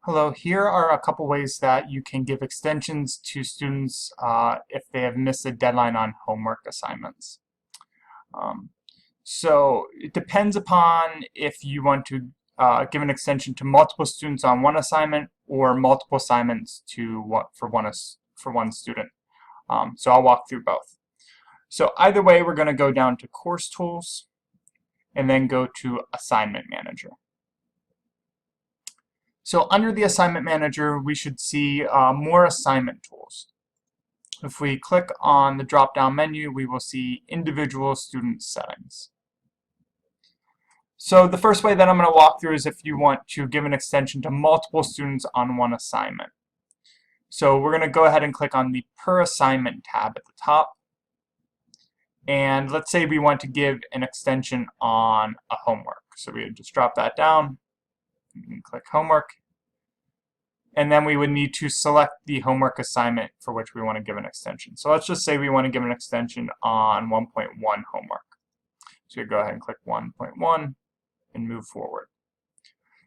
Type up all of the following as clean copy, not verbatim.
Hello, here are a couple ways that you can give extensions to students if they have missed a deadline on homework assignments. Um, so it depends upon if you want to give an extension to multiple students on one assignment or multiple assignments for one student. So I'll walk through both. So either way, we're going to go down to Course Tools and then go to Assignment Manager. So under the Assignment Manager, we should see more assignment tools. If we click on the drop-down menu, we will see Individual Student Settings. So the first way that I'm going to walk through is if you want to give an extension to multiple students on one assignment. So we're going to go ahead and click on the Per Assignment tab at the top. And let's say we want to give an extension on a homework. So we would just drop that down and click Homework. And then we would need to select the homework assignment for which we want to give an extension. So let's just say we want to give an extension on 1.1 homework. So you go ahead and click 1.1 and move forward.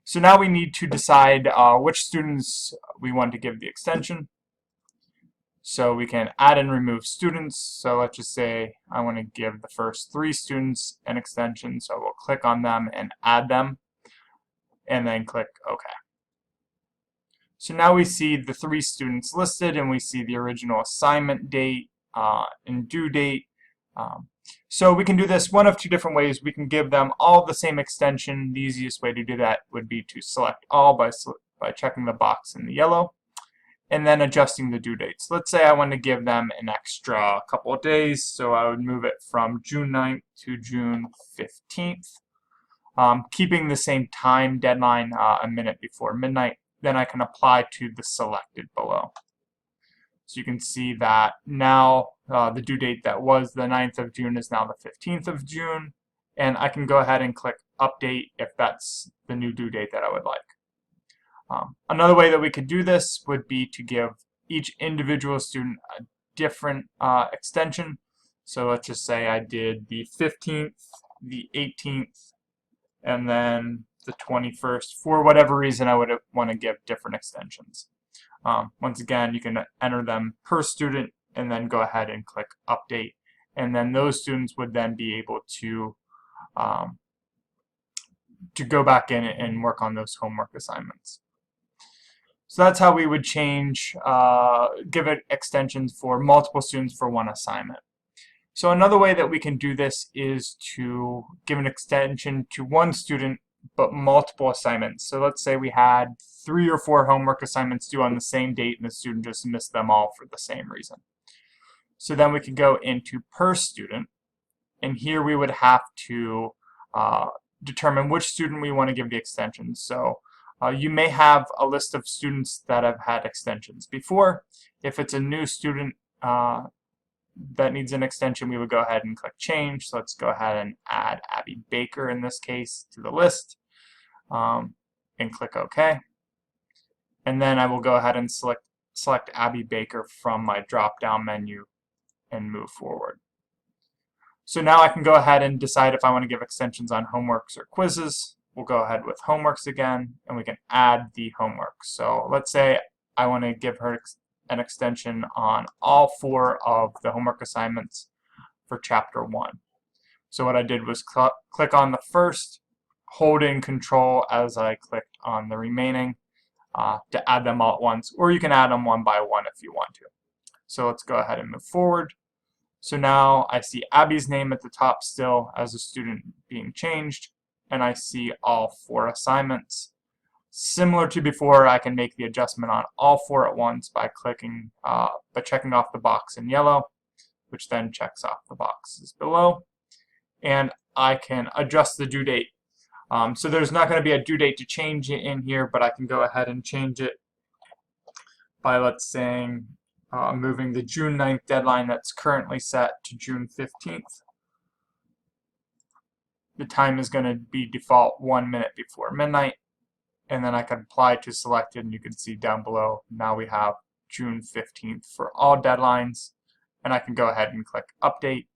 So now we need to decide which students we want to give the extension. So we can add and remove students. So let's just say I want to give the first 3 students an extension. So we'll click on them and add them, and then click OK. So now we see the 3 students listed, and we see the original assignment date and due date. So we can do this one of 2 different ways. We can give them all the same extension. The easiest way to do that would be to select all by checking the box in the yellow, and then adjusting the due dates. Let's say I want to give them an extra couple of days, so I would move it from June 9th to June 15th, keeping the same time deadline a minute before midnight. Then I can apply to the selected below. So you can see that now the due date that was the 9th of June is now the 15th of June, and I can go ahead and click Update if that's the new due date that I would like. Another way that we could do this would be to give each individual student a different extension. So let's just say I did the 15th, the 18th, and then the 21st. For whatever reason, I would want to give different extensions. Once again, you can enter them per student and then go ahead and click Update. And then those students would then be able to go back in and work on those homework assignments. So that's how we would give it extensions for multiple students for one assignment. So another way that we can do this is to give an extension to one student but multiple assignments. So let's say we had 3 or 4 homework assignments due on the same date and the student just missed them all for the same reason. So then we could go into per student, and here we would have to determine which student we want to give the extension. So you may have a list of students that have had extensions before. If it's a new student that needs an extension, we would go ahead and click Change. So let's go ahead and add Abby Baker in this case to the list, and click OK. And then I will go ahead and select Abby Baker from my drop-down menu and move forward. So now I can go ahead and decide if I want to give extensions on homeworks or quizzes. We'll go ahead with homeworks again, and we can add the homework. So let's say I want to give her an extension on all 4 of the homework assignments for Chapter 1. So what I did was click on the first, hold in Control as I clicked on the remaining to add them all at once, or you can add them one by one if you want to. So let's go ahead and move forward. So now I see Abby's name at the top still as a student being changed, and I see all 4 assignments. Similar to before, I can make the adjustment on all 4 at once by checking off the box in yellow, which then checks off the boxes below. And I can adjust the due date. So there's not going to be a due date to change it in here, but I can go ahead and change it by, let's say, moving the June 9th deadline that's currently set to June 15th. The time is going to be default 1 minute before midnight. And then I can apply to selected, and you can see down below, now we have June 15th for all deadlines. And I can go ahead and click Update.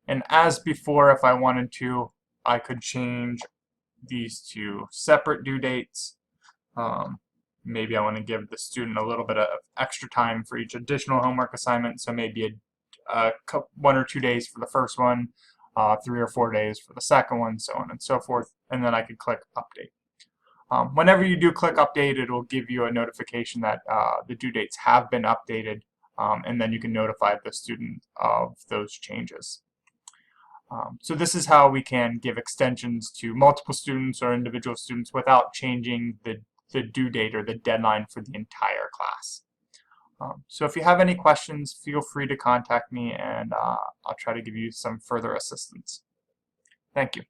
And as before, if I wanted to, I could change these to separate due dates. maybe I want to give the student a little bit of extra time for each additional homework assignment, so maybe 1 or 2 days for the first one, 3 or 4 days for the second one, so on and so forth, and then I could click update. Whenever you do click update, it will give you a notification that the due dates have been updated, and then you can notify the student of those changes. So this is how we can give extensions to multiple students or individual students without changing the due date or the deadline for the entire class. So if you have any questions, feel free to contact me, and I'll try to give you some further assistance. Thank you.